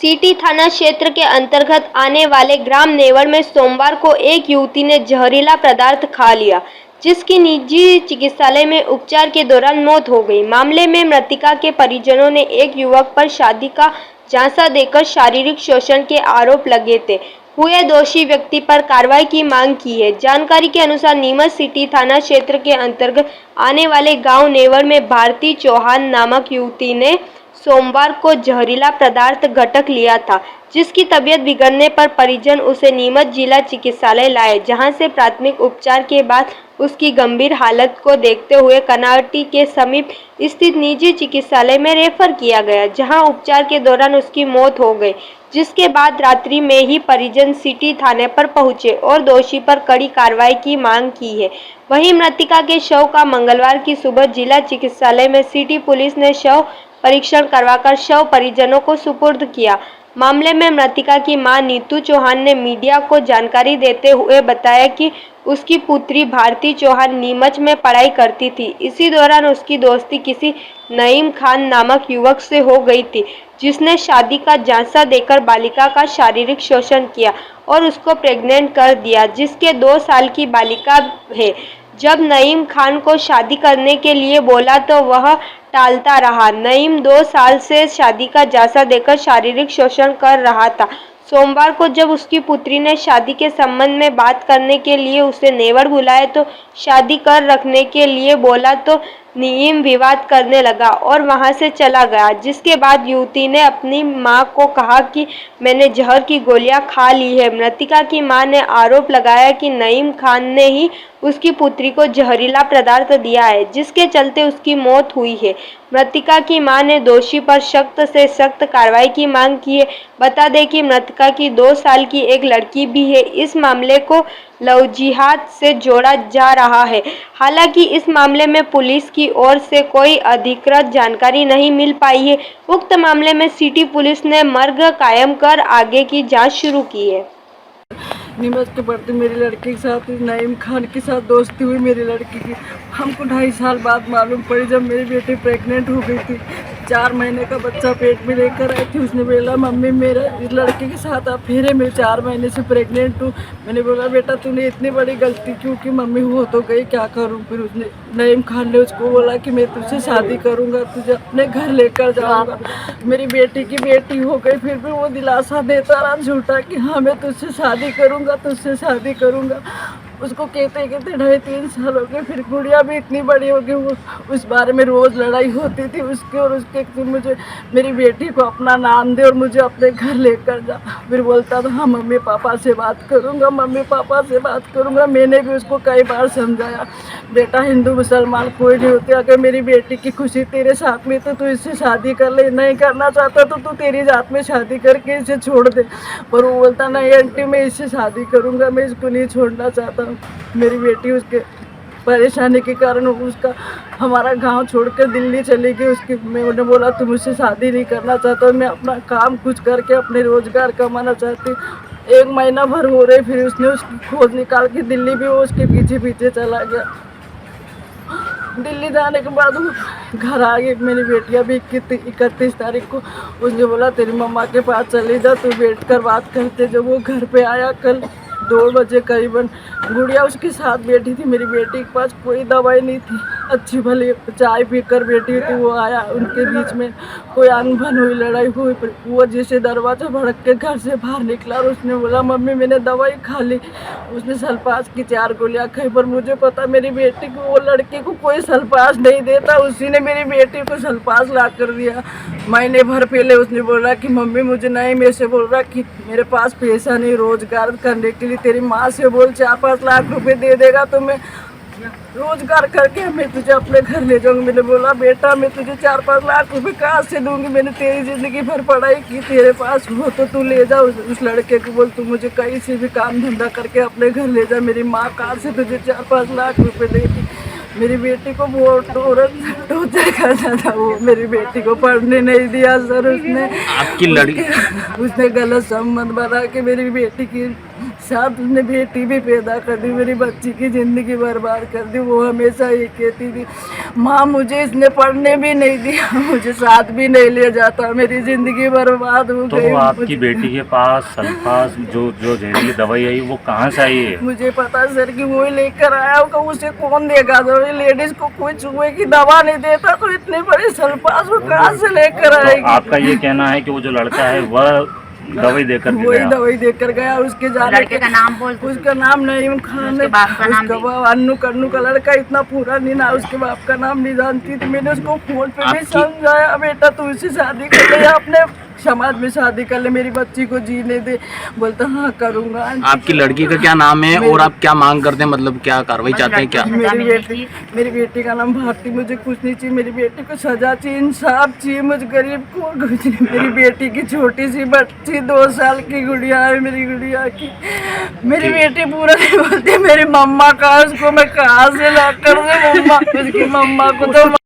City थाना क्षेत्र के अंतर्गत आने वाले ग्राम नेवड़ में सोमवार को एक युवती ने जहरीला पदार्थ खा लिया, जिसकी निजी चिकित्सालय में उपचार के दौरान मौत हो गई। मामले में मृतका के परिजनों ने एक युवक पर शादी का झांसा देकर शारीरिक शोषण के आरोप लगे थे हुए दोषी व्यक्ति पर कार्रवाई की मांग की है। जानकारी के अनुसार नीमच सिटी थाना क्षेत्र के अंतर्गत आने वाले गांव नेवड़ में भारती चौहान नामक युवती ने सोमवार को जहरीला पदार्थ घटक लिया था, जिसकी तबीयत बिगड़ने पर परिजन उसे नीमच जिला चिकित्सालय लाए, जहां से प्राथमिक उपचार के बाद उसकी गंभीर हालत को देखते हुए कनावटी के समीप स्थित निजी चिकित्सालय में रेफर किया गया, जहां उपचार के दौरान उसकी मौत हो गई। जिसके बाद रात्रि में ही परिजन सिटी थाने पर पहुंचे और दोषी पर कड़ी कार्रवाई की मांग की है। वहीं मृतका के शव का मंगलवार की सुबह जिला चिकित्सालय में सिटी पुलिस ने शव परीक्षण करवाकर शव परिजनों को सुपुर्द किया। मामले में मृतका की मां नीतू चौहान ने मीडिया को जानकारी देते हुए बताया कि उसकी पुत्री भारती चौहान नीमच में पढ़ाई करती थी। इसी दौरान उसकी दोस्ती किसी नईम खान नामक युवक से हो गई थी, जिसने शादी का झांसा देकर बालिका का शारीरिक शोषण किया और उसको प्रेग्नेंट कर दिया, जिसके 2 साल की बालिका है। जब नईम खान को शादी करने के लिए बोला तो वह टालता रहा। नईम 2 साल से शादी का झांसा देकर शारीरिक शोषण कर रहा था। सोमवार को जब उसकी पुत्री ने शादी के संबंध में बात करने के लिए उसे नेवड़ बुलाया तो शादी कर रखने के लिए बोला तो नईम विवाद करने लगा और वहां से चला गया। जिसके बाद युवती ने अपनी मां को कहा कि मैंने जहर की गोलियां खा ली है। मृतका की मां ने आरोप लगाया कि नईम खान ने ही उसकी पुत्री को जहरीला पदार्थ दिया है, जिसके चलते उसकी मौत हुई है। मृतका की मां ने दोषी पर सख्त से सख्त कार्रवाई की मांग की है। बता दें कि मृतका की 2 साल की एक लड़की भी है। इस मामले को लव जिहाद से जोड़ा जा रहा है। हालांकि इस मामले में पुलिस की ओर से कोई अधिकृत जानकारी नहीं मिल पाई है। उक्त मामले में सिटी पुलिस ने मर्ग कायम कर आगे की जांच शुरू की है। नीमच के पड़ती मेरी लड़की के साथ नईम खान के साथ दोस्ती हुई मेरी लड़की की। हमको 2.5 साल बाद मालूम पड़ी जब मेरी बेटी प्रेग्नेंट हो गई थी। 4 महीने का बच्चा पेट में लेकर आई थी। उसने बोला मम्मी मेरा इस लड़के के साथ आप फिर मैं 4 महीने से प्रेग्नेंट हूँ। मैंने बोला बेटा तूने इतनी बड़ी गलती क्यों की, मम्मी हो तो गई क्या करूँ। फिर उसने नईम खान ने उसको बोला कि मैं तुझसे शादी करूँगा, तुझे अपने घर लेकर जाऊँगा। मेरी बेटी की बेटी हो गई। फिर भी वो दिलासा देता रहा झूठा कि हाँ मैं तुझसे शादी करूँगा, तुझसे शादी करूँगा। उसको कहते कहते 2.5-3 साल हो गए। फिर गुड़िया भी इतनी बड़ी हो गई। वो उस बारे में रोज़ लड़ाई होती थी उसके और उसके कि मुझे मेरी बेटी को अपना नाम दे और मुझे अपने घर लेकर जा। फिर बोलता था हाँ मम्मी पापा से बात करूँगा, मम्मी पापा से बात करूँगा। मैंने भी उसको कई बार समझाया बेटा हिंदू मुसलमान कोई नहीं होते, अगर मेरी बेटी की खुशी तेरे साथ में तो तू इससे शादी कर ले, नहीं करना चाहता तो तू तेरी जात में शादी करके इसे छोड़ दे। पर वो बोलता नहीं आंटी मैं इससे शादी करूँगा, मैं इसको नहीं छोड़ना चाहता। मेरी बेटी उसके परेशानी के कारण उसका हमारा गांव छोड़कर दिल्ली चली गई। उसकी मैं उन्हें बोला तुम मुझसे शादी नहीं करना चाहता, मैं अपना काम कुछ करके अपने रोजगार कमाना चाहती। 1 महीना भर हो रहे फिर उसने उसकी खोज निकाल के दिल्ली भी वो उसके पीछे पीछे चला गया। दिल्ली जाने के बाद वो घर आ गई। मेरी बेटियाँ भी 31 तारीख को उसने बोला तेरी मम्मा के पास चली जा, तू बैठ कर बात करते। जब वो घर पे आया कल 2 बजे करीबन, गुड़िया उसके साथ बैठी थी। मेरी बेटी के पास कोई दवाई नहीं थी, अच्छी भली चाय पीकर बैठी थी। वो आया, उनके बीच में कोई अनबन हुई, लड़ाई हुई। वो जैसे दरवाज़ा भड़क के घर से बाहर निकला और उसने बोला मम्मी मैंने दवाई खा ली। उसने सल्फास की 4 गोलियां खाई। पर मुझे पता मेरी बेटी को, वो लड़के को कोई सल्फास नहीं देता, उसी ने मेरी बेटी को सल्फास ला कर दिया। महीने भर पहले उसने बोला कि मम्मी मुझे नहीं, मेरे से बोल रहा कि मेरे पास पैसा नहीं रोजगार करने के लिए, तेरी माँ से बोल 4-5 लाख रुपए दे देगा तो मैं रोजगार करके मैं तुझे अपने घर ले जाऊंगी। मैंने बोला बेटा मैं तुझे 4-5 लाख रुपए कहाँ से दूंगी, मैंने तेरी जिंदगी भर पढ़ाई की, तेरे पास हो तो तू ले जा। उस लड़के को बोल तू मुझे कहीं से भी काम धंधा करके अपने घर ले जा, मेरी माँ कहाँ से तुझे 4-5 लाख रुपए देगी। मेरी बेटी को बहुत टॉर्चर करता था वो, मेरी बेटी को पढ़ने नहीं दिया सर उसने। आपकी लड़की उसने गलत संबंध बना के मेरी बेटी की साथ उसने बेटी भी पैदा कर दी, मेरी बच्ची की ज़िंदगी बर्बाद कर दी। वो हमेशा ये कहती थी, माँ मुझे इसने पढ़ने भी नहीं दिया, मुझे साथ भी नहीं ले जाता, मेरी ज़िंदगी बर्बाद हो तो गई। आपकी बेटी के पास सल्फास जो जो जहरीली दवाई आई वो कहाँ से आई है? मुझे पता सर कि वो ही लेकर आया होगा, उसे कौन देगा? तो लेडीज को कोई चूहे की दवा नहीं देता, तो इतने बड़े सल्फास वो कहाँ से लेकर तो आएगी? आपका ये कहना है कि वो जो लड़का है वह दवाई देकर के वही गया? दवाई देकर गया। उसके जाने लड़के का नाम बोल दो। उसका नाम नईम खान है। उसके बाप का नाम उसका भी? बाप अन्नू कन्नू का लड़का, इतना पूरा नहीं ना, उसके बाप का नाम नहीं जानती थी। मैंने उसको फोन पे भी समझाया, बेटा तू इससे शादी कर ले, अपने समाज में शादी कर ले, मेरी बच्ची को जीने दे। बोलता हाँ करूँगा। आपकी लड़की का क्या नाम है और आप क्या मांग करते हैं, मतलब क्या कार्रवाई चाहते हैं क्या? मेरी बेटी का नाम भारती। मुझे कुछ नहीं चाहिए, मेरी बेटी को सजा चाहिए, इंसाफ चाहिए। मुझे गरीब को कुछ नहीं। मेरी बेटी की छोटी सी बच्ची 2 साल की गुड़िया है, मेरी गुड़िया की। मेरी बेटी पूरा नहीं बोलती मेरी मम्मा कहाँ, उसको मैं कहाँ से ला कर दे मम्मा, उसकी मम्मा को तो